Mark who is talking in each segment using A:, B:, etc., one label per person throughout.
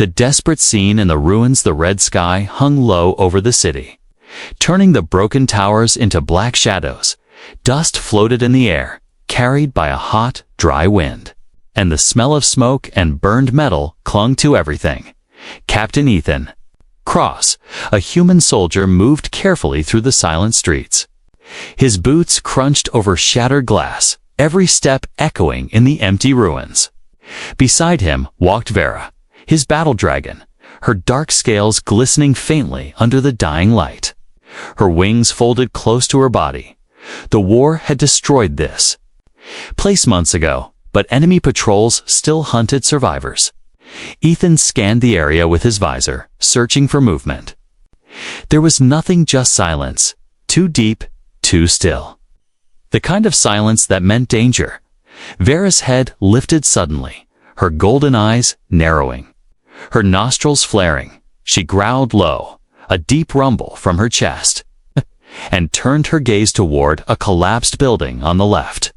A: The desperate scene in the ruins, the red sky hung low over the city, turning the broken towers into black shadows. Dust floated in the air, carried by a hot, dry wind, and the smell of smoke and burned metal clung to everything. Captain Ethan Cross, a human soldier, moved carefully through the silent streets. His boots crunched over shattered glass, every step echoing in the empty ruins. Beside him walked Vera, his battle dragon, her dark scales glistening faintly under the dying light. Her wings folded close to her body. The war had destroyed this place months ago, but enemy patrols still hunted survivors. Ethan scanned the area with his visor, searching for movement. There was nothing, just silence, too deep, too still. The kind of silence that meant danger. Vera's head lifted suddenly, her golden eyes narrowing, her nostrils flaring. She growled low, a deep rumble from her chest, and turned her gaze toward a collapsed building on the left.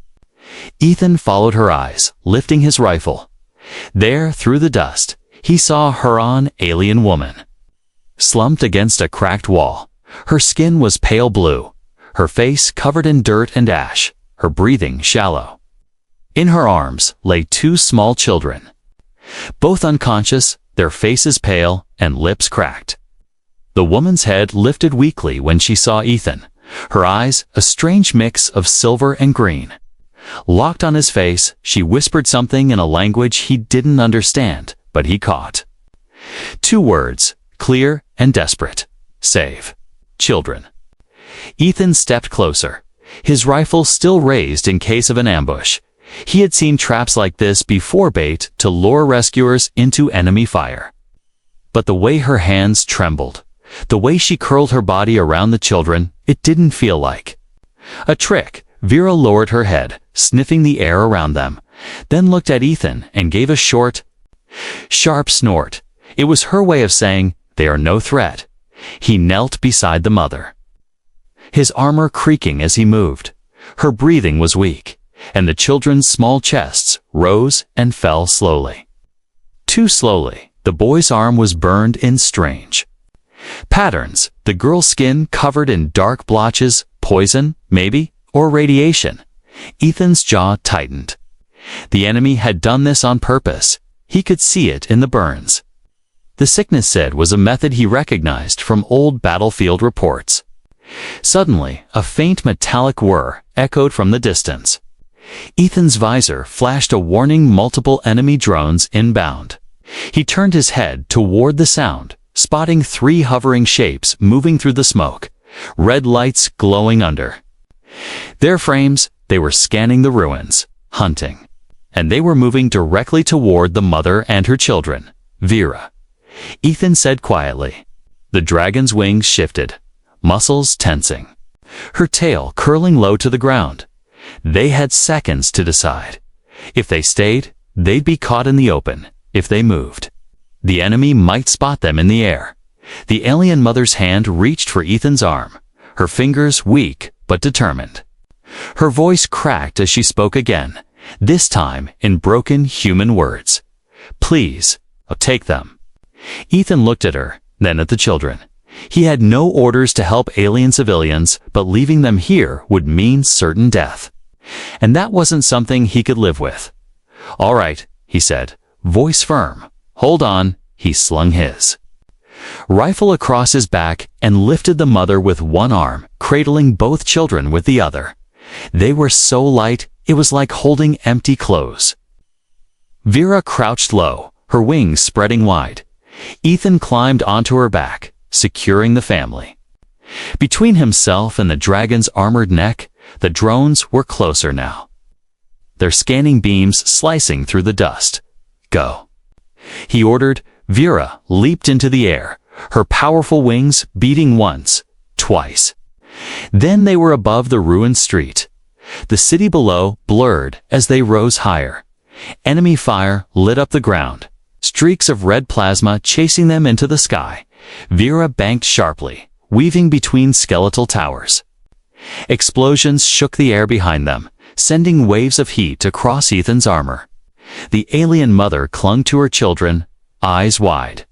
A: Ethan followed her eyes, lifting his rifle. There, through the dust, he saw a Huron alien woman, slumped against a cracked wall. Her skin was pale blue, her face covered in dirt and ash, her breathing shallow. In her arms lay two small children, both unconscious, their faces pale and lips cracked. The woman's head lifted weakly when she saw Ethan, her eyes a strange mix of silver and green. Locked on his face, she whispered something in a language he didn't understand, but he caught. Two words, clear and desperate. Save children. Ethan stepped closer, his rifle still raised in case of an ambush. He had seen traps like this before, bait to lure rescuers into enemy fire. But the way her hands trembled, the way she curled her body around the children, it didn't feel like a trick. Vera lowered her head, sniffing the air around them, then looked at Ethan and gave a short, sharp snort. It was her way of saying, "They are no threat." He knelt beside the mother, his armor creaking as he moved. Her breathing was weak, and the children's small chests rose and fell slowly. Too slowly. The boy's arm was burned in strange patterns, the girl's skin covered in dark blotches. Poison, maybe, or radiation. Ethan's jaw tightened. The enemy had done this on purpose. He could see it in the burns. The sickness said was a method he recognized from old battlefield reports. Suddenly, a faint metallic whir echoed from the distance. Ethan's visor flashed a warning: multiple enemy drones inbound. He turned his head toward the sound, spotting three hovering shapes moving through the smoke, red lights glowing under their frames. They were scanning the ruins, hunting, and they were moving directly toward the mother and her children. Vera, Ethan said quietly. The dragon's wings shifted, muscles tensing, her tail curling low to the ground. They had seconds to decide. If they stayed, they'd be caught in the open. If they moved, the enemy might spot them in the air. The alien mother's hand reached for Ethan's arm, her fingers weak but determined. Her voice cracked as she spoke again, this time in broken human words. "Please, I'll take them." Ethan looked at her, then at the children. He had no orders to help alien civilians, but leaving them here would mean certain death. And that wasn't something he could live with. "All right," he said, voice firm. "Hold on." He slung his rifle across his back and lifted the mother with one arm, cradling both children with the other. They were so light, it was like holding empty clothes. Vera crouched low, her wings spreading wide. Ethan climbed onto her back, securing the family. Between himself and the dragon's armored neck, the drones were closer now, their scanning beams slicing through the dust. "Go," he ordered. Vera leaped into the air, her powerful wings beating once, twice. Then they were above the ruined street. The city below blurred as they rose higher. Enemy fire lit up the ground, streaks of red plasma chasing them into the sky. Vera banked sharply, weaving between skeletal towers. Explosions shook the air behind them, sending waves of heat across Ethan's armor. The alien mother clung to her children, eyes wide.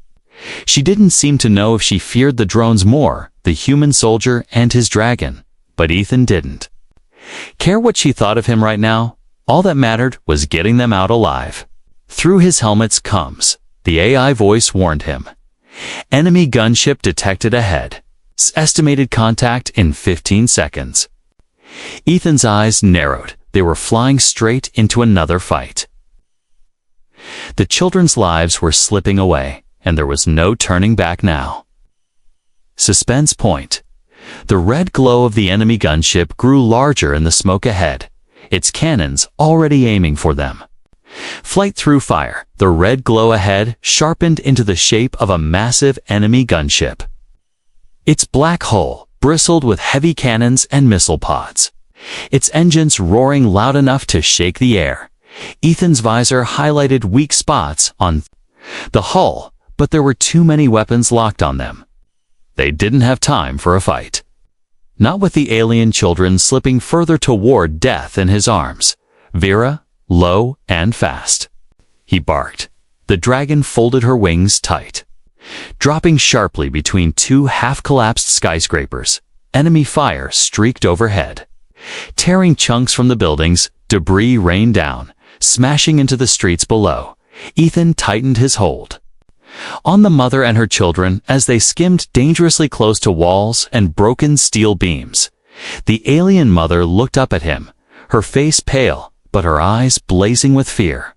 A: She didn't seem to know if she feared the drones more, the human soldier and his dragon, but Ethan didn't care what she thought of him right now. All that mattered was getting them out alive. Through his helmet's comes, the AI voice warned him. Enemy gunship detected ahead. Estimated contact in 15 seconds. Ethan's eyes narrowed. They were flying straight into another fight. The children's lives were slipping away, and there was no turning back now. Suspense point. The red glow of the enemy gunship grew larger in the smoke ahead, its cannons already aiming for them. Flight through fire, the red glow ahead sharpened into the shape of a massive enemy gunship. Its black hull bristled with heavy cannons and missile pods, its engines roaring loud enough to shake the air. Ethan's visor highlighted weak spots on the hull, but there were too many weapons locked on them. They didn't have time for a fight. Not with the alien children slipping further toward death in his arms. Vera, low and fast. He barked. The dragon folded her wings tight. Dropping sharply between two half-collapsed skyscrapers, enemy fire streaked overhead. Tearing chunks from the buildings, debris rained down, smashing into the streets below. Ethan tightened his hold on the mother and her children as they skimmed dangerously close to walls and broken steel beams. The alien mother looked up at him, her face pale, but her eyes blazing with fear.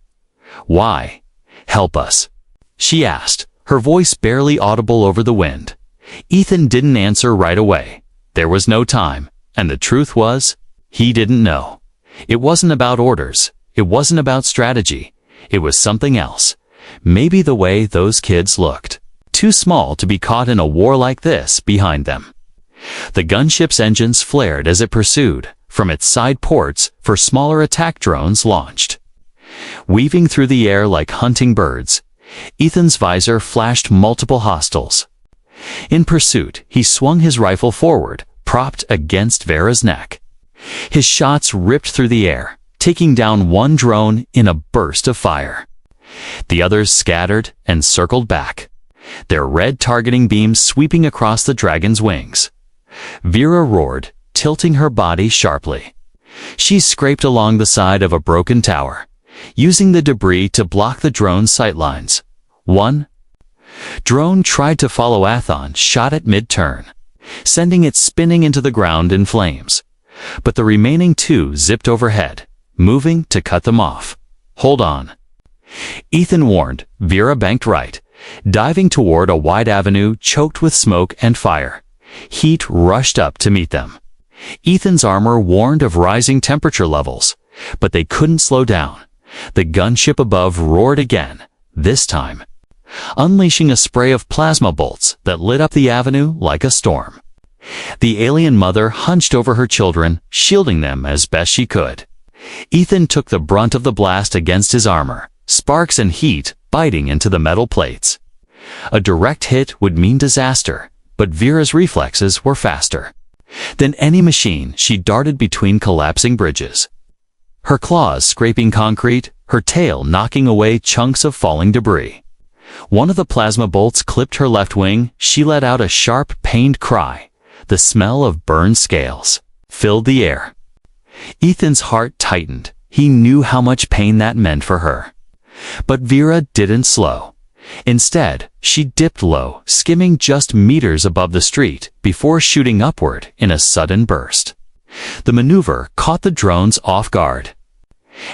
A: "Why? Help us," she asked, her voice barely audible over the wind. Ethan didn't answer right away. There was no time, and the truth was, he didn't know. It wasn't about orders. It wasn't about strategy. It was something else. Maybe the way those kids looked. Too small to be caught in a war like this behind them. The gunship's engines flared as it pursued. From its side ports, for smaller attack drones launched. Weaving through the air like hunting birds, Ethan's visor flashed multiple hostiles. In pursuit, he swung his rifle forward, propped against Vera's neck. His shots ripped through the air, taking down one drone in a burst of fire. The others scattered and circled back, their red targeting beams sweeping across the dragon's wings. Vera roared, tilting her body sharply. She scraped along the side of a broken tower, using the debris to block the drone's sightlines. One drone tried to follow Athon, shot at mid-turn, sending it spinning into the ground in flames. But the remaining two zipped overhead, moving to cut them off. "Hold on," Ethan warned. Vera banked right, diving toward a wide avenue choked with smoke and fire. Heat rushed up to meet them. Ethan's armor warned of rising temperature levels, but they couldn't slow down. The gunship above roared again, this time, unleashing a spray of plasma bolts that lit up the avenue like a storm. The alien mother hunched over her children, shielding them as best she could. Ethan took the brunt of the blast against his armor, sparks and heat biting into the metal plates. A direct hit would mean disaster, but Vera's reflexes were faster than any machine. She darted between collapsing bridges, her claws scraping concrete, her tail knocking away chunks of falling debris. One of the plasma bolts clipped her left wing. She let out a sharp, pained cry. The smell of burned scales filled the air. Ethan's heart tightened. He knew how much pain that meant for her. But Vera didn't slow. Instead, she dipped low, skimming just meters above the street before shooting upward in a sudden burst. The maneuver caught the drones off guard,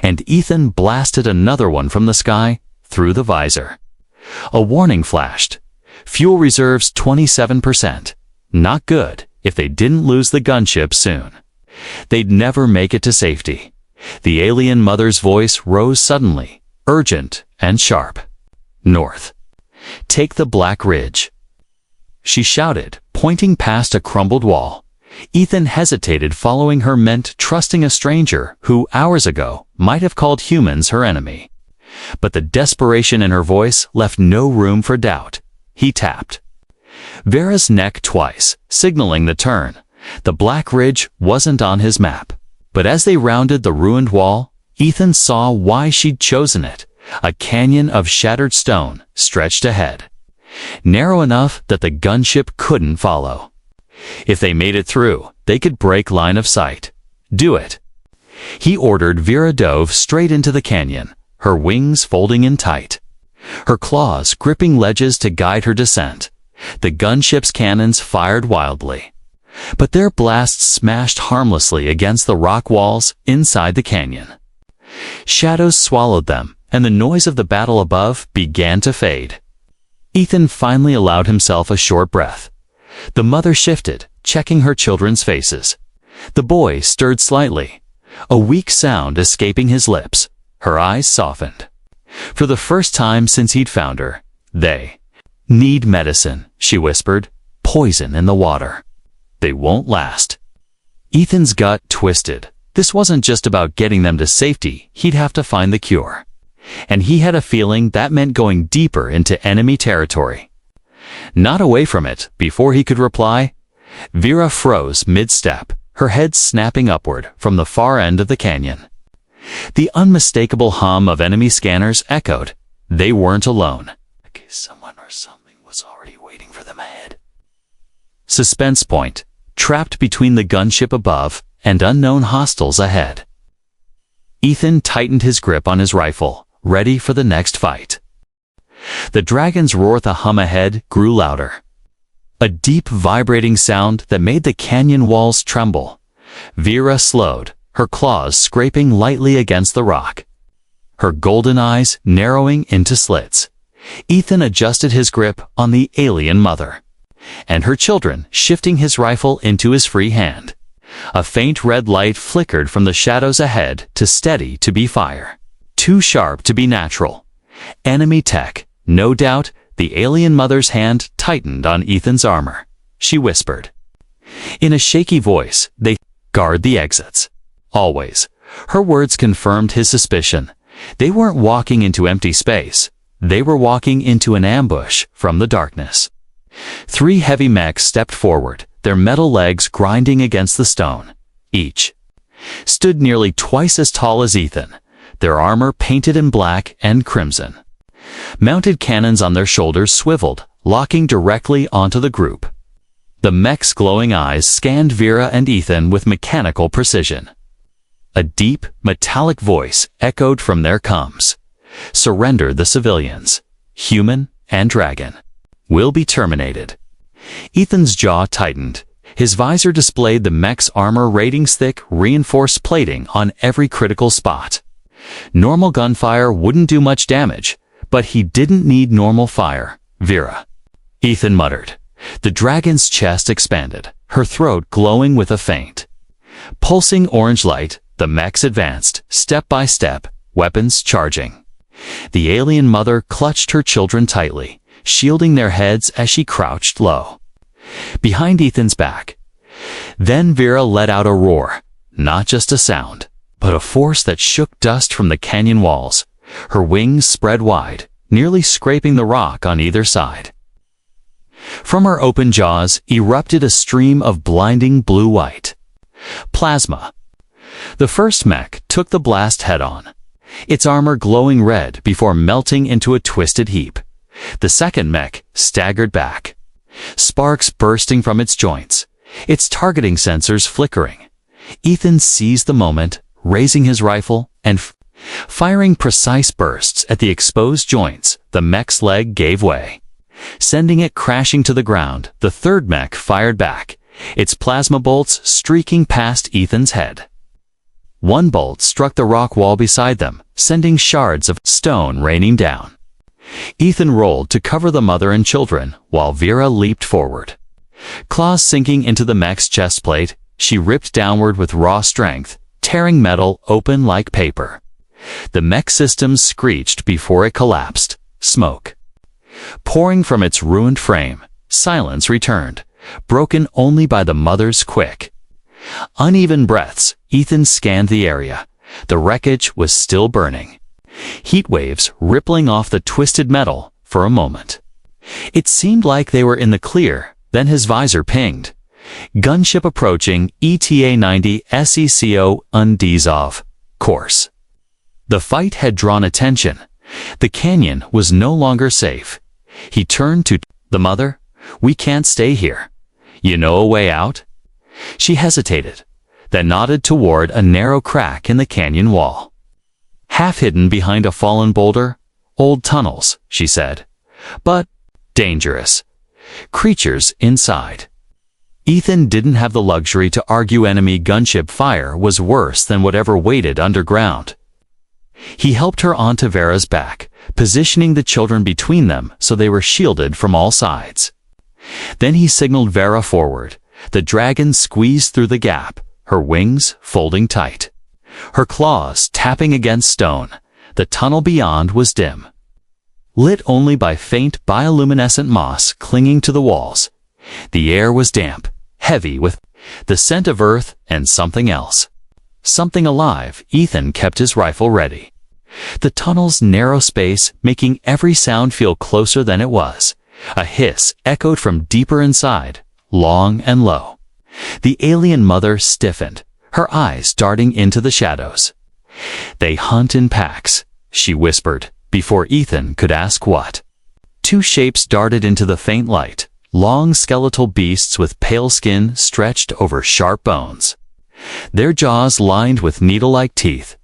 A: and Ethan blasted another one from the sky through the visor. A warning flashed. Fuel reserves 27%. Not good if they didn't lose the gunship soon. They'd never make it to safety. The alien mother's voice rose suddenly, urgent and sharp. "North. Take the Black Ridge," she shouted, pointing past a crumbled wall. Ethan hesitated. Following her meant trusting a stranger who, hours ago, might have called humans her enemy. But the desperation in her voice left no room for doubt. He tapped Vera's neck twice, signaling the turn. The Black Ridge wasn't on his map, but as they rounded the ruined wall, Ethan saw why she'd chosen it. A canyon of shattered stone stretched ahead, narrow enough that the gunship couldn't follow. If they made it through, they could break line of sight. Do it. He ordered. Vera dove straight into the canyon, her wings folding in tight, her claws gripping ledges to guide her descent. The gunship's cannons fired wildly, but their blasts smashed harmlessly against the rock walls inside the canyon. Shadows swallowed them, and the noise of the battle above began to fade. Ethan finally allowed himself a short breath. The mother shifted, checking her children's faces. The boy stirred slightly, a weak sound escaping his lips. Her eyes softened. For the first time since he'd found her, "They need medicine," she whispered. "Poison in the water. They won't last." Ethan's gut twisted. This wasn't just about getting them to safety. He'd have to find the cure. And he had a feeling that meant going deeper into enemy territory. Not away from it. Before he could reply, Vera froze mid-step, her head snapping upward from the far end of the canyon. The unmistakable hum of enemy scanners echoed. They weren't alone. Someone or something was already waiting for them ahead. Suspense point, trapped between the gunship above and unknown hostiles ahead. Ethan tightened his grip on his rifle, ready for the next fight. The dragon's roar. The hum ahead grew louder. A deep, vibrating sound that made the canyon walls tremble. Vera slowed, her claws scraping lightly against the rock, her golden eyes narrowing into slits. Ethan adjusted his grip on the alien mother and her children, shifting his rifle into his free hand. A faint red light flickered from the shadows ahead, too steady to be fire, too sharp to be natural. Enemy tech, no doubt. The alien mother's hand tightened on Ethan's armor. She whispered. In a shaky voice, "They guard the exits. Always." Her words confirmed his suspicion. They weren't walking into empty space. They were walking into an ambush from the darkness. 3 heavy mechs stepped forward, their metal legs grinding against the stone. Each stood nearly twice as tall as Ethan, their armor painted in black and crimson. Mounted cannons on their shoulders swiveled, locking directly onto the group. The mech's glowing eyes scanned Vera and Ethan with mechanical precision. A deep, metallic voice echoed from their comms. "Surrender the civilians. Human and dragon will be terminated." Ethan's jaw tightened. His visor displayed the mech's armor ratings, thick, reinforced plating on every critical spot. Normal gunfire wouldn't do much damage, but he didn't need normal fire. "Vera," Ethan muttered. The dragon's chest expanded, her throat glowing with a faint, pulsing orange light. The mechs advanced, step by step, weapons charging. The alien mother clutched her children tightly, shielding their heads as she crouched low, behind Ethan's back. Then Vera let out a roar, not just a sound, but a force that shook dust from the canyon walls. Her wings spread wide, nearly scraping the rock on either side. From her open jaws erupted a stream of blinding blue-white plasma. The first mech took the blast head-on, its armor glowing red before melting into a twisted heap. The second mech staggered back, sparks bursting from its joints, its targeting sensors flickering. Ethan seized the moment, raising his rifle and firing precise bursts at the exposed joints. The mech's leg gave way, sending it crashing to the ground. The third mech fired back, its plasma bolts streaking past Ethan's head. One bolt struck the rock wall beside them, sending shards of stone raining down. Ethan rolled to cover the mother and children, while Vera leaped forward. Claws sinking into the mech's chest plate, she ripped downward with raw strength, tearing metal open like paper. The mech system screeched before it collapsed. Smoke pouring from its ruined frame. Silence returned, broken only by the mother's quick, uneven breaths. Ethan scanned the area. The wreckage was still burning, heat waves rippling off the twisted metal. For a moment, it seemed like they were in the clear. Then his visor pinged. Gunship approaching, ETA 90 SECO undis off course. The fight had drawn attention, The canyon was no longer safe. He turned to the mother. "We can't stay here. You know a way out?" She hesitated, then nodded toward a narrow crack in the canyon wall. "Half hidden behind a fallen boulder, old tunnels," she said. "But dangerous. Creatures inside." Ethan didn't have the luxury to argue enemy gunship fire was worse than whatever waited underground. He helped her onto Vera's back, positioning the children between them so they were shielded from all sides. Then he signaled Vera forward. The dragon squeezed through the gap, her wings folding tight, her claws tapping against stone. The tunnel beyond was dim, lit only by faint bioluminescent moss clinging to the walls. The air was damp, heavy with the scent of earth and something else. Something alive. Ethan kept his rifle ready. The tunnel's narrow space making every sound feel closer than it was. A hiss echoed from deeper inside, long and low. The alien mother stiffened, her eyes darting into the shadows. "They hunt in packs," she whispered, before Ethan could ask what. Two shapes darted into the faint light, long skeletal beasts with pale skin stretched over sharp bones. Their jaws lined with needle-like teeth.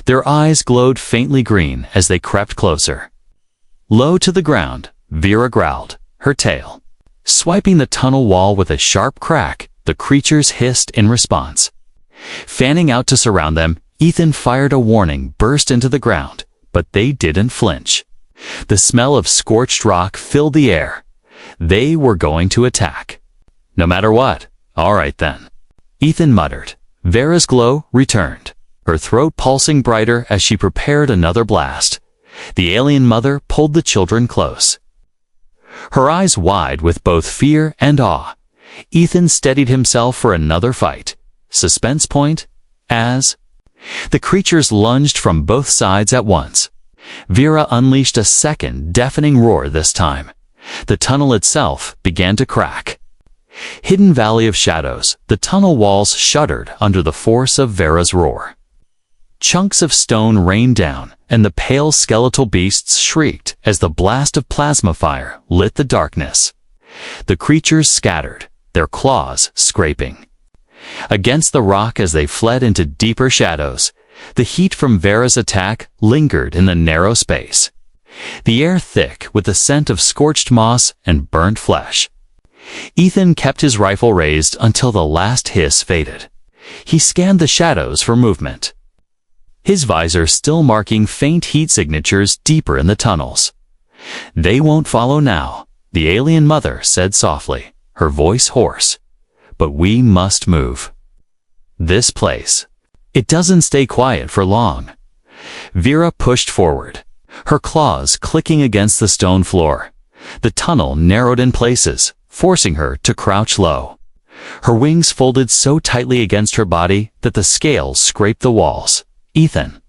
A: Their eyes glowed faintly green as they crept closer. Low to the ground, Vera growled, her tail swiping the tunnel wall with a sharp crack. The creatures hissed in response. Fanning out to surround them, Ethan fired a warning burst into the ground, but they didn't flinch. The smell of scorched rock filled the air. They were going to attack. "No matter what. All right then," Ethan muttered. Vera's glow returned, her throat pulsing brighter as she prepared another blast. The alien mother pulled the children close, her eyes wide with both fear and awe. Ethan steadied himself for another fight. Suspense point, as the creatures lunged from both sides at once. Vera unleashed a second deafening roar this time. The tunnel itself began to crack. Hidden valley of shadows, the tunnel walls shuddered under the force of Vera's roar. Chunks of stone rained down, and the pale skeletal beasts shrieked as the blast of plasma fire lit the darkness. The creatures scattered, their claws scraping against the rock as they fled into deeper shadows. The heat from Vera's attack lingered in the narrow space, the air thick with the scent of scorched moss and burnt flesh. Ethan kept his rifle raised until the last hiss faded. He scanned the shadows for movement, his visor still marking faint heat signatures deeper in the tunnels. "They won't follow now," the alien mother said softly, her voice hoarse. "But we must move. This place, it doesn't stay quiet for long." Vera pushed forward, her claws clicking against the stone floor. The tunnel narrowed in places, forcing her to crouch low. Her wings folded so tightly against her body that the scales scraped the walls. Ethan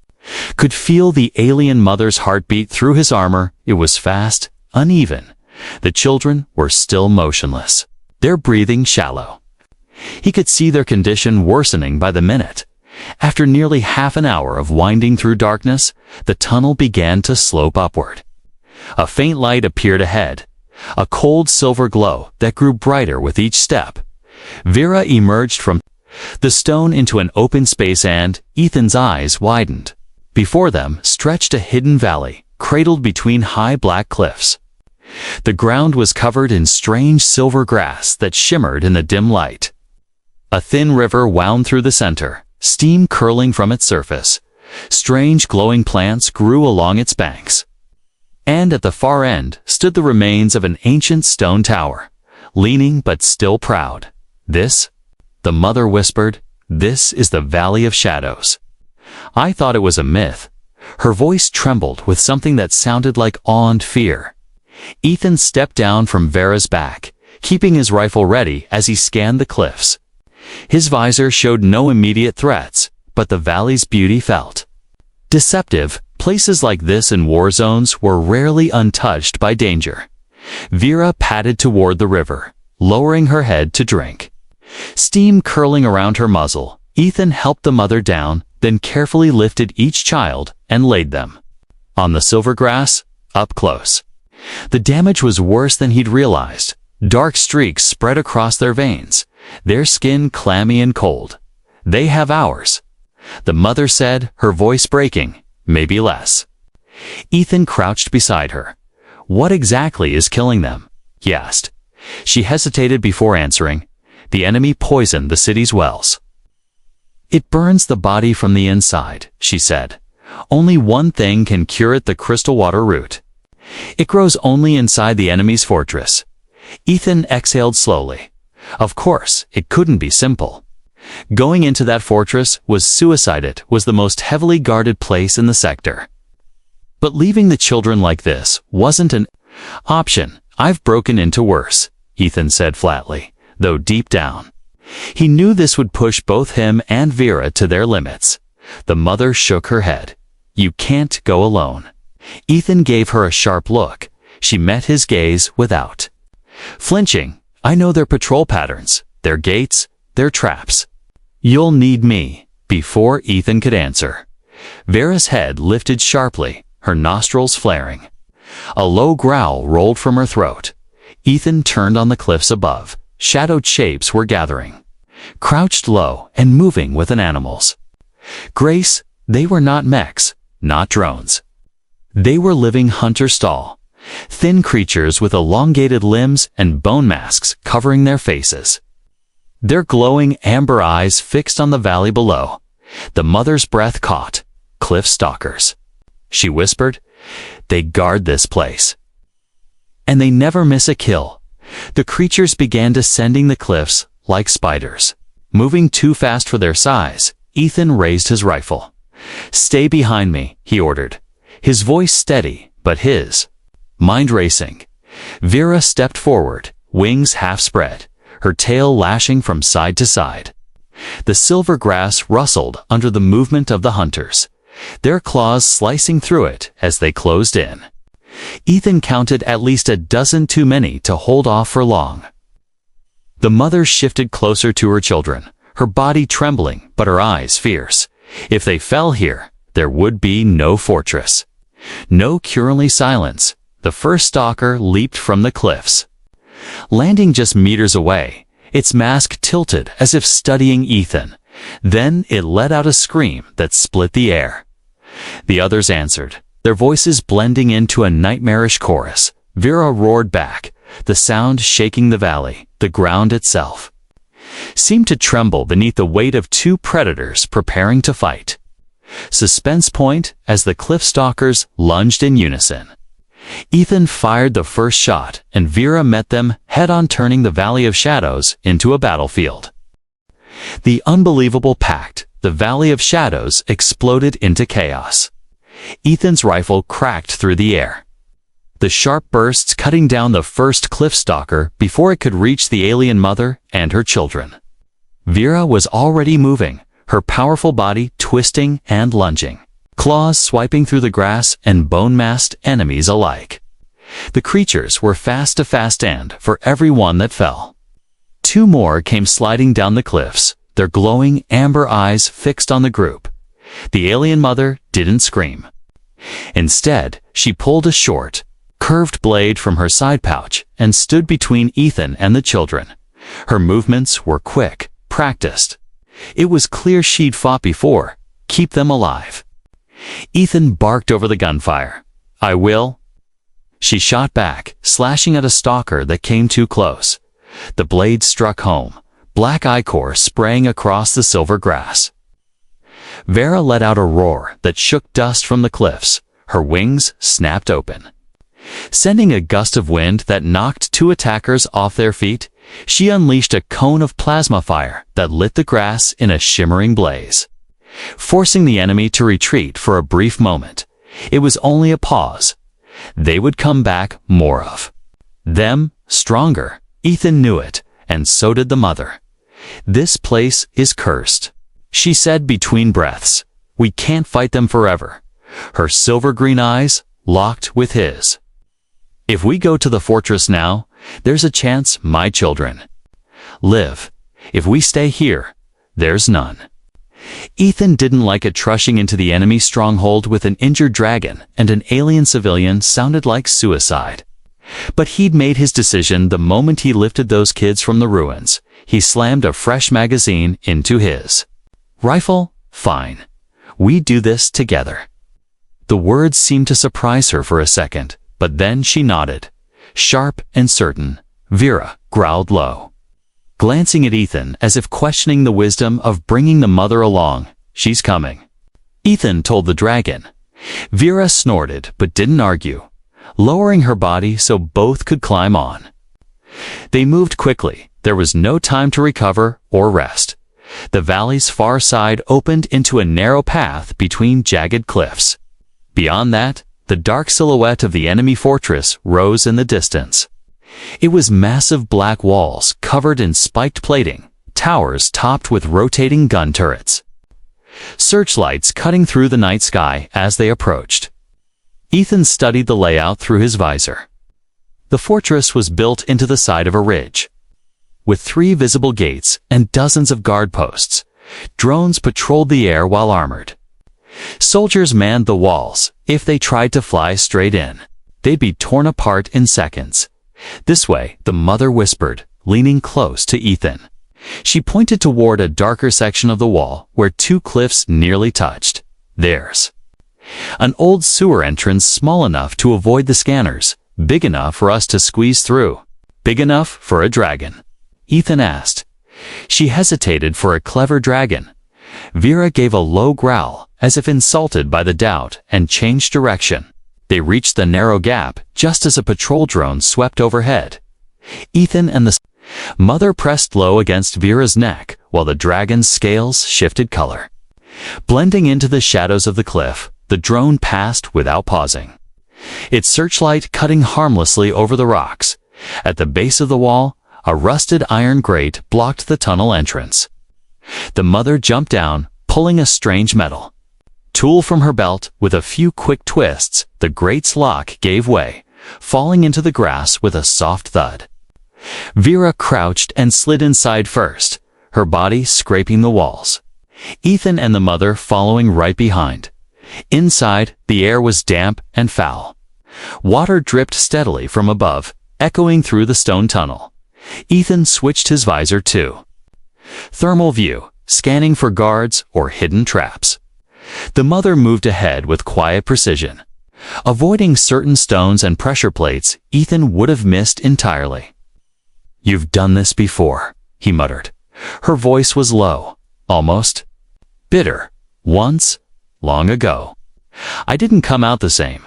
A: could feel the alien mother's heartbeat through his armor. It was fast, uneven. The children were still motionless, their breathing shallow. He could see their condition worsening by the minute. After nearly half an hour of winding through darkness, the tunnel began to slope upward. A faint light appeared ahead, a cold silver glow that grew brighter with each step. Vera emerged from the stone into an open space and Ethan's eyes widened. Before them stretched a hidden valley, cradled between high black cliffs. The ground was covered in strange silver grass that shimmered in the dim light. A thin river wound through the center, steam curling from its surface. Strange glowing plants grew along its banks. And at the far end stood the remains of an ancient stone tower, leaning but still proud. "This," the mother whispered, "this is the Valley of Shadows. I thought it was a myth." Her voice trembled with something that sounded like awe and fear. Ethan stepped down from Vera's back, keeping his rifle ready as he scanned the cliffs. His visor showed no immediate threats, but the valley's beauty felt deceptive. Places like this in war zones were rarely untouched by danger. Vera padded toward the river, lowering her head to drink. Steam curling around her muzzle, Ethan helped the mother down, then carefully lifted each child and laid them On the silver grass, up close. The damage was worse than he'd realized. Dark streaks spread across their veins, their skin clammy and cold. "They have ours," the mother said, her voice breaking, "maybe less." Ethan crouched beside her. "What exactly is killing them?" he asked. She hesitated before answering. "The enemy poisoned the city's wells." "It burns the body from the inside," she said. "Only one thing can cure it, the crystal water root. It grows only inside the enemy's fortress." Ethan exhaled slowly. Of course, it couldn't be simple. Going into that fortress was suicide. It was the most heavily guarded place in the sector. But leaving the children like this wasn't an option. "I've broken into worse," Ethan said flatly, though deep down he knew this would push both him and Vera to their limits. The mother shook her head. "You can't go alone." Ethan gave her a sharp look. She met his gaze without flinching. "I know their patrol patterns, their gates, their traps. You'll need me." Before Ethan could answer, Vera's head lifted sharply, her nostrils flaring. A low growl rolled from her throat. Ethan turned on the cliffs above. Shadowed shapes were gathering, crouched low and moving with an animal's grace. They were not mechs, not drones. They were living hunter-style, thin creatures with elongated limbs and bone masks covering their faces. Their glowing amber eyes fixed on the valley below. The mother's breath caught. "Cliff stalkers," she whispered. "They guard this place. And they never miss a kill." The creatures began descending the cliffs like spiders. Moving too fast for their size, Ethan raised his rifle. "Stay behind me," he ordered, his voice steady, but his mind racing. Vera stepped forward, wings half spread, her tail lashing from side to side. The silver grass rustled under the movement of the hunters, their claws slicing through it as they closed in. Ethan counted at least a dozen too many to hold off for long. The mother shifted closer to her children, her body trembling but her eyes fierce. If they fell here, there would be no fortress, no currently silence. The first stalker leaped from the cliffs, landing just meters away, its mask tilted as if studying Ethan. Then it let out a scream that split the air. The others answered, their voices blending into a nightmarish chorus. Vera roared back, the sound shaking the valley. The ground itself seemed to tremble beneath the weight of two predators preparing to fight. Suspense point as the cliff stalkers lunged in unison. Ethan fired the first shot, and Vera met them head-on, turning the Valley of Shadows into a battlefield. The unbelievable pact, the Valley of Shadows, exploded into chaos. Ethan's rifle cracked through the air, the sharp bursts cutting down the first cliff stalker before it could reach the alien mother and her children. Vera was already moving, her powerful body twisting and lunging, claws swiping through the grass and bone-masked enemies alike. The creatures were fast to fast, and for every one that fell, two more came sliding down the cliffs, their glowing amber eyes fixed on the group. The alien mother didn't scream. Instead, she pulled a short, curved blade from her side pouch and stood between Ethan and the children. Her movements were quick, practiced. It was clear she'd fought before. Keep them alive. Ethan barked over the gunfire. "I will." She shot back, slashing at a stalker that came too close. The blade struck home, black ichor spraying across the silver grass. Vera let out a roar that shook dust from the cliffs. Her wings snapped open, sending a gust of wind that knocked two attackers off their feet. She unleashed a cone of plasma fire that lit the grass in a shimmering blaze, forcing the enemy to retreat for a brief moment. It was only a pause. They would come back, more of them, stronger. Ethan knew it, and so did the mother. "This place is cursed," she said between breaths. "We can't fight them forever." Her silver-green eyes locked with his. "If we go to the fortress now, there's a chance my children live. If we stay here, there's none." Ethan didn't like it. Rushing into the enemy stronghold with an injured dragon and an alien civilian sounded like suicide. But he'd made his decision the moment he lifted those kids from the ruins. He slammed a fresh magazine into his rifle. Fine. We do this together. The words seemed to surprise her for a second, but then she nodded. Sharp and certain. Vera growled low, glancing at Ethan as if questioning the wisdom of bringing the mother along. She's coming, Ethan told the dragon. Vera snorted but didn't argue, lowering her body so both could climb on. They moved quickly. There was no time to recover or rest. The valley's far side opened into a narrow path between jagged cliffs. Beyond that, the dark silhouette of the enemy fortress rose in the distance. It was massive black walls covered in spiked plating, towers topped with rotating gun turrets. Searchlights cutting through the night sky as they approached. Ethan studied the layout through his visor. The fortress was built into the side of a ridge, with 3 visible gates and dozens of guard posts. Drones patrolled the air while armored. Soldiers manned the walls. If they tried to fly straight in, they'd be torn apart in seconds. This way, the mother whispered, leaning close to Ethan. She pointed toward a darker section of the wall where 2 cliffs nearly touched. There's an old sewer entrance small enough to avoid the scanners, big enough for us to squeeze through. Big enough for a dragon? Ethan asked. She hesitated. For a clever dragon. Vera gave a low growl, as if insulted by the doubt, and changed direction. They reached the narrow gap just as a patrol drone swept overhead. Ethan and the mother pressed low against Vera's neck while the dragon's scales shifted color. Blending into the shadows of the cliff, the drone passed without pausing, its searchlight cutting harmlessly over the rocks. At the base of the wall, a rusted iron grate blocked the tunnel entrance. The mother jumped down, pulling a strange metal tool from her belt. With a few quick twists, the grate's lock gave way, falling into the grass with a soft thud. Vera crouched and slid inside first, her body scraping the walls. Ethan and the mother following right behind. Inside, the air was damp and foul. Water dripped steadily from above, echoing through the stone tunnel. Ethan switched his visor to thermal view, scanning for guards or hidden traps. The mother moved ahead with quiet precision, avoiding certain stones and pressure plates Ethan would have missed entirely. "You've done this before," he muttered. Her voice was low, almost bitter. "Once, long ago. I didn't come out the same."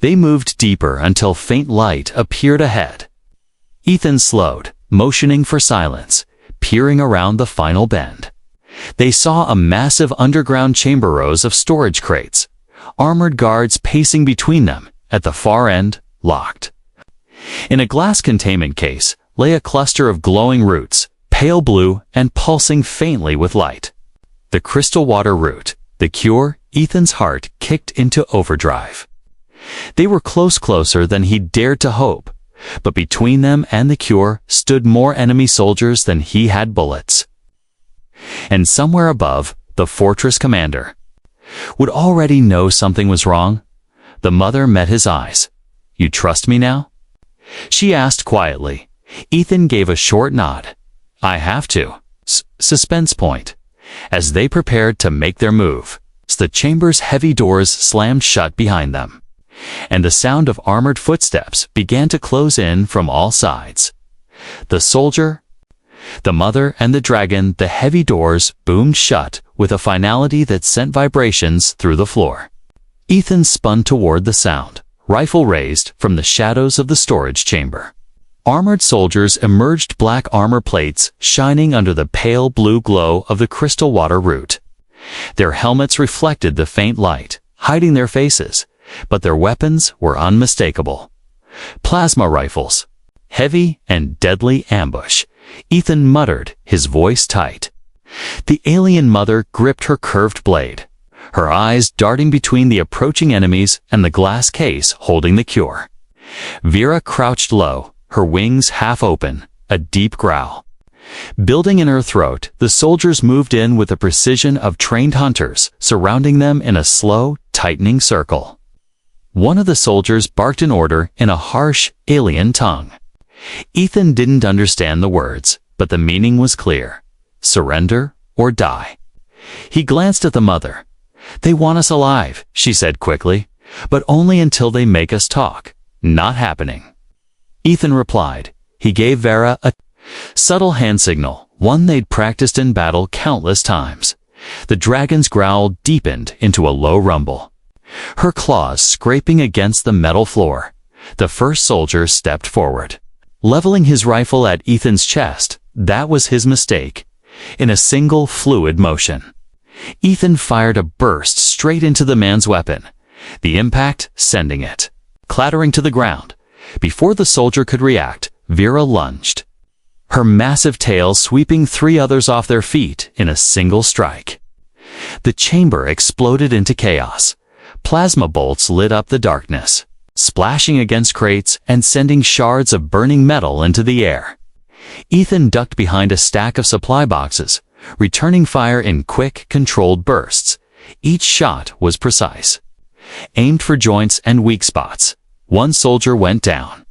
A: They moved deeper until faint light appeared ahead. Ethan slowed, motioning for silence, peering around the final bend. They saw a massive underground chamber, rows of storage crates, armored guards pacing between them, at the far end, locked. In a glass containment case lay a cluster of glowing roots, pale blue and pulsing faintly with light. The crystal water root, the cure. Ethan's heart kicked into overdrive. They were closer than he'd dared to hope, but between them and the cure stood more enemy soldiers than he had bullets. And somewhere above, the fortress commander would already know something was wrong. The mother met his eyes. "You trust me now?" she asked quietly. Ethan gave a short nod. "I have to." Suspense point. As they prepared to make their move, the chamber's heavy doors slammed shut behind them, and the sound of armored footsteps began to close in from all sides. The soldier, the mother, and the dragon. The heavy doors boomed shut with a finality that sent vibrations through the floor. Ethan spun toward the sound, rifle raised from the shadows of the storage chamber. Armored soldiers emerged, black armor plates shining under the pale blue glow of the crystal water root. Their helmets reflected the faint light, hiding their faces, but their weapons were unmistakable. Plasma rifles. Heavy and deadly ambush. Ethan muttered, his voice tight. The alien mother gripped her curved blade, her eyes darting between the approaching enemies and the glass case holding the cure. Vera crouched low, her wings half open, a deep growl. Building in her throat, the soldiers moved in with the precision of trained hunters, surrounding them in a slow, tightening circle. One of the soldiers barked an order in a harsh, alien tongue. Ethan didn't understand the words, but the meaning was clear. Surrender or die. He glanced at the mother. "They want us alive," she said quickly, "but only until they make us talk. Not happening." Ethan replied. He gave Vera a subtle hand signal, one they'd practiced in battle countless times. The dragon's growl deepened into a low rumble, her claws scraping against the metal floor. The first soldier stepped forward, leveling his rifle at Ethan's chest. That was his mistake. In a single fluid motion, Ethan fired a burst straight into the man's weapon, the impact sending it clattering to the ground. Before the soldier could react, Vera lunged, her massive tail sweeping three others off their feet in a single strike. The chamber exploded into chaos. Plasma bolts lit up the darkness, splashing against crates and sending shards of burning metal into the air. Ethan ducked behind a stack of supply boxes, returning fire in quick, controlled bursts. Each shot was precise, aimed for joints and weak spots. One soldier went down.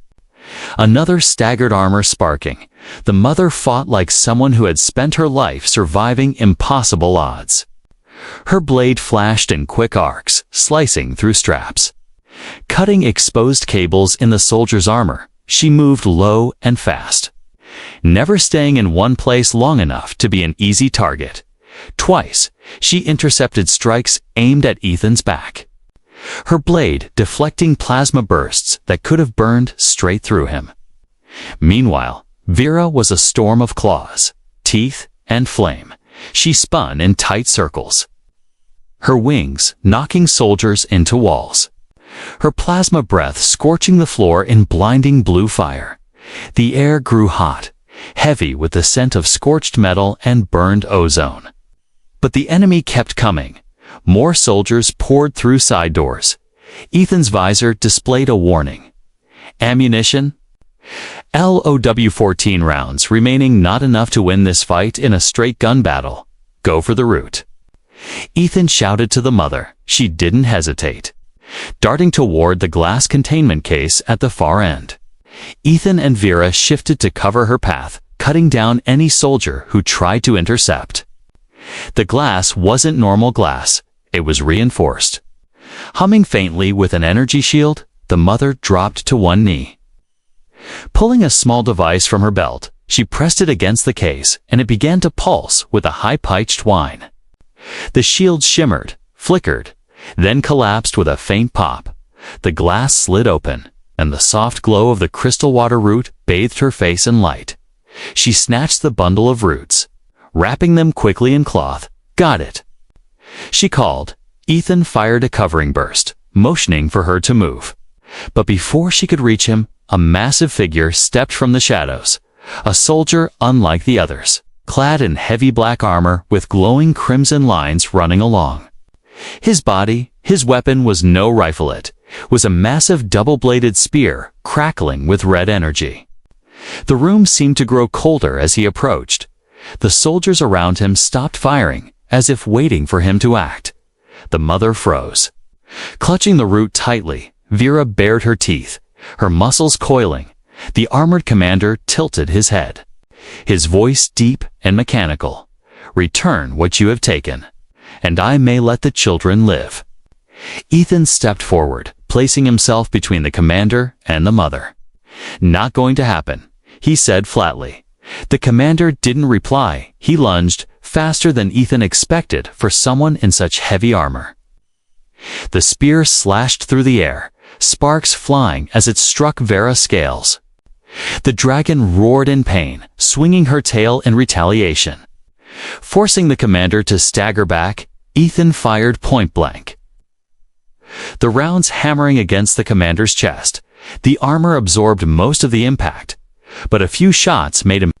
A: Another staggered, armor sparking. The mother fought like someone who had spent her life surviving impossible odds. Her blade flashed in quick arcs, slicing through straps. Cutting exposed cables in the soldier's armor, she moved low and fast, never staying in one place long enough to be an easy target. Twice, she intercepted strikes aimed at Ethan's back, her blade deflecting plasma bursts that could have burned straight through him. Meanwhile, Vera was a storm of claws, teeth, and flame. She spun in tight circles, her wings knocking soldiers into walls, her plasma breath scorching the floor in blinding blue fire. The air grew hot, heavy with the scent of scorched metal and burned ozone. But the enemy kept coming. More soldiers poured through side doors. Ethan's visor displayed a warning. Ammunition? LOW-14 rounds remaining, not enough to win this fight in a straight gun battle. Go for the root. Ethan shouted to the mother. She didn't hesitate, darting toward the glass containment case at the far end. Ethan and Vera shifted to cover her path, cutting down any soldier who tried to intercept. The glass wasn't normal glass. It was reinforced. Humming faintly with an energy shield, the mother dropped to one knee. Pulling a small device from her belt, she pressed it against the case, and it began to pulse with a high-pitched whine. The shield shimmered, flickered, then collapsed with a faint pop. The glass slid open, and the soft glow of the crystal water root bathed her face in light. She snatched the bundle of roots, wrapping them quickly in cloth. Got it, she called. Ethan fired a covering burst, motioning for her to move. But before she could reach him, a massive figure stepped from the shadows, a soldier unlike the others, clad in heavy black armor with glowing crimson lines running along. His body, his weapon was no riflet, was a massive double-bladed spear crackling with red energy. The room seemed to grow colder as he approached. The soldiers around him stopped firing, as if waiting for him to act. The mother froze. Clutching the root tightly, Vera bared her teeth, her muscles coiling. The armored commander tilted his head, his voice deep and mechanical. Return what you have taken, and I may let the children live. Ethan stepped forward, placing himself between the commander and the mother. Not going to happen, he said flatly. The commander didn't reply. He lunged, faster than Ethan expected for someone in such heavy armor. The spear slashed through the air, sparks flying as it struck Vera's scales. The dragon roared in pain, swinging her tail in retaliation. Forcing the commander to stagger back, Ethan fired point blank, the rounds hammering against the commander's chest. The armor absorbed most of the impact, but a few shots made him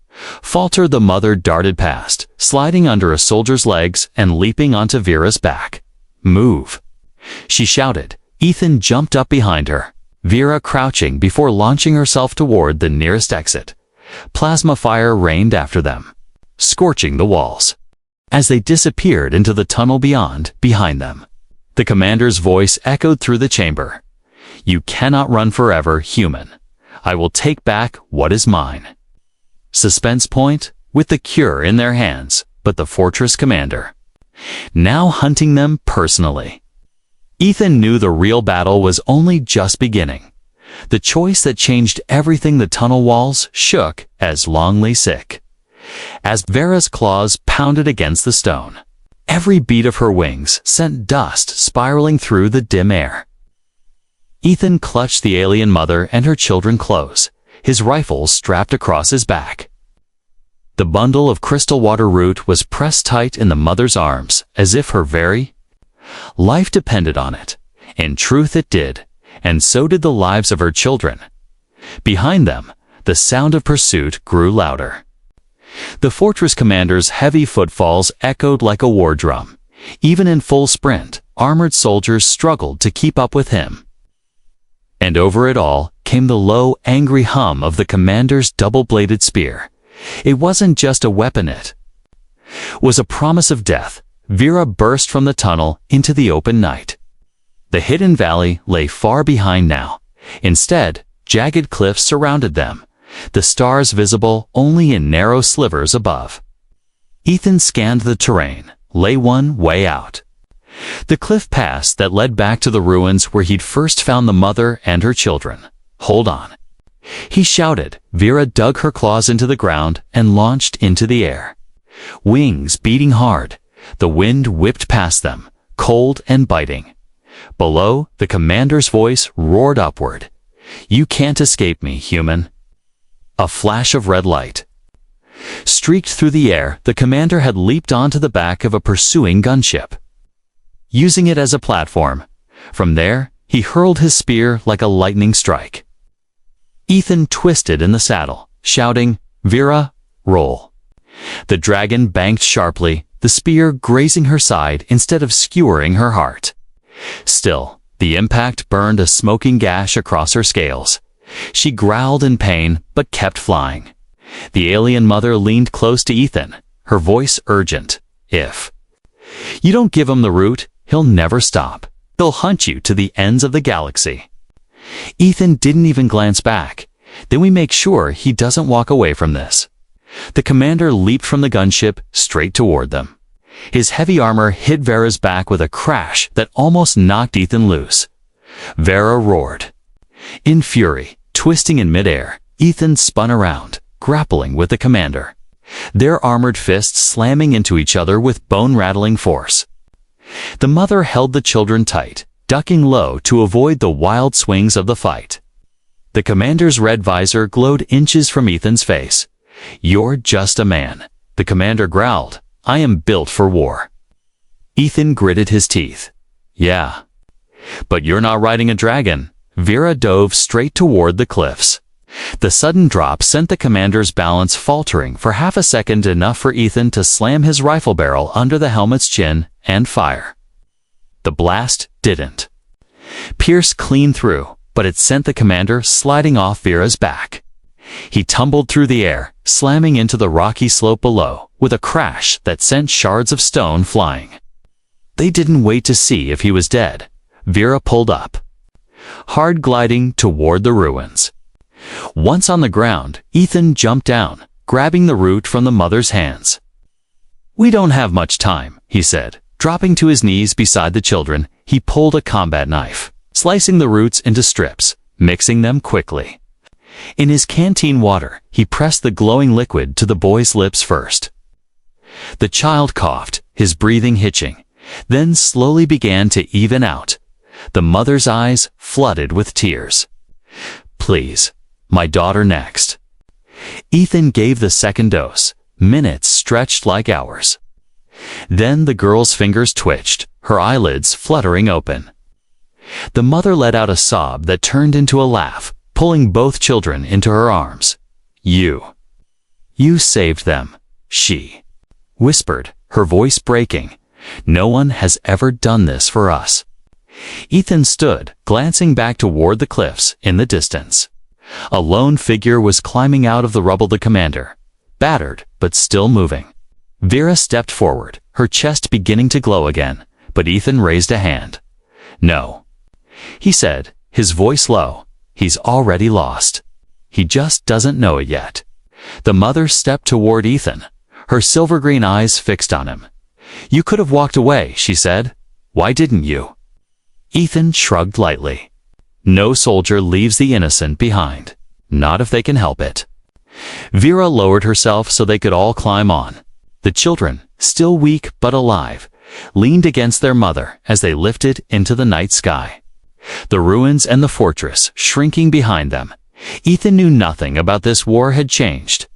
A: falter. The mother darted past, sliding under a soldier's legs and leaping onto Vera's back. Move, she shouted. Ethan jumped up behind her, Vera crouching before launching herself toward the nearest exit. Plasma fire rained after them, scorching the walls. As they disappeared into the tunnel behind them, the commander's voice echoed through the chamber. "You cannot run forever, human. I will take back what is mine." Suspense point, with the cure in their hands, but the fortress commander, now hunting them personally. Ethan knew the real battle was only just beginning. The choice that changed everything. The tunnel walls shook as Long lay sick. As Vera's claws pounded against the stone, every beat of her wings sent dust spiraling through the dim air. Ethan clutched the alien mother and her children close, his rifle strapped across his back. The bundle of crystal water root was pressed tight in the mother's arms, as if her very life depended on it. In truth it did, and so did the lives of her children. Behind them, the sound of pursuit grew louder. The fortress commander's heavy footfalls echoed like a war drum. Even in full sprint, armored soldiers struggled to keep up with him. And over it all came the low, angry hum of the commander's double-bladed spear. It wasn't just a weapon, it was a promise of death. Vera burst from the tunnel into the open night. The hidden valley lay far behind now. Instead, jagged cliffs surrounded them, the stars visible only in narrow slivers above. Ethan scanned the terrain, lay one way out. The cliff pass that led back to the ruins where he'd first found the mother and her children. "Hold on," he shouted. Vera dug her claws into the ground and launched into the air. Wings beating hard, the wind whipped past them, cold and biting. Below, the commander's voice roared upward. "You can't escape me, human." A flash of red light streaked through the air. The commander had leaped onto the back of a pursuing gunship, using it as a platform. From there, he hurled his spear like a lightning strike. Ethan twisted in the saddle, shouting, "Vera, roll." The dragon banked sharply, the spear grazing her side instead of skewering her heart. Still, the impact burned a smoking gash across her scales. She growled in pain, but kept flying. The alien mother leaned close to Ethan, her voice urgent. "If you don't give him the root, he'll never stop. He'll hunt you to the ends of the galaxy." Ethan didn't even glance back. "Then we make sure he doesn't walk away from this." The commander leaped from the gunship straight toward them. His heavy armor hit Vera's back with a crash that almost knocked Ethan loose. Vera roared. In fury, twisting in midair, Ethan spun around, grappling with the commander, their armored fists slamming into each other with bone-rattling force. The mother held the children tight, ducking low to avoid the wild swings of the fight. The commander's red visor glowed inches from Ethan's face. "You're just a man," the commander growled. "I am built for war." Ethan gritted his teeth. "Yeah, but you're not riding a dragon." Vera dove straight toward the cliffs. The sudden drop sent the commander's balance faltering for half a second, enough for Ethan to slam his rifle barrel under the helmet's chin and fire. The blast didn't pierce clean through, but it sent the commander sliding off Vera's back. He tumbled through the air, slamming into the rocky slope below, with a crash that sent shards of stone flying. They didn't wait to see if he was dead. Vera pulled up, hard gliding toward the ruins. Once on the ground, Ethan jumped down, grabbing the root from the mother's hands. "We don't have much time," he said. Dropping to his knees beside the children, he pulled a combat knife, slicing the roots into strips, mixing them quickly. In his canteen water, he pressed the glowing liquid to the boy's lips first. The child coughed, his breathing hitching, then slowly began to even out. The mother's eyes flooded with tears. "Please, my daughter next." Ethan gave the second dose. Minutes stretched like hours. Then the girl's fingers twitched, her eyelids fluttering open. The mother let out a sob that turned into a laugh, pulling both children into her arms. You saved them," she whispered, her voice breaking. "No one has ever done this for us." Ethan stood, glancing back toward the cliffs in the distance. A lone figure was climbing out of the rubble. The commander, battered but still moving. Vera stepped forward, her chest beginning to glow again, but Ethan raised a hand. "No," he said, his voice low. "He's already lost. He just doesn't know it yet." The mother stepped toward Ethan, her silver-green eyes fixed on him. "You could have walked away," she said. "Why didn't you?" Ethan shrugged lightly. No soldier leaves the innocent behind, not if they can help it. Vera lowered herself so they could all climb on. The children, still weak but alive, leaned against their mother as they lifted into the night sky. The ruins and the fortress shrinking behind them. Ethan knew nothing about this war had changed.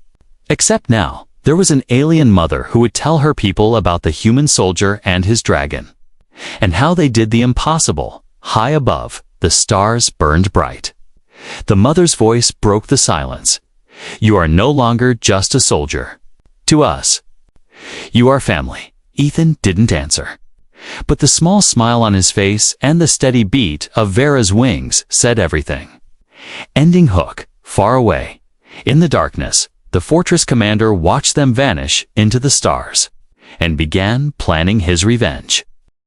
A: Except now, there was an alien mother who would tell her people about the human soldier and his dragon. And how they did the impossible. High above, the stars burned bright. The mother's voice broke the silence. "You are no longer just a soldier. To us, you are family." Ethan didn't answer. But the small smile on his face and the steady beat of Vera's wings said everything. Ending hook, far away. In the darkness, the fortress commander watched them vanish into the stars and began planning his revenge.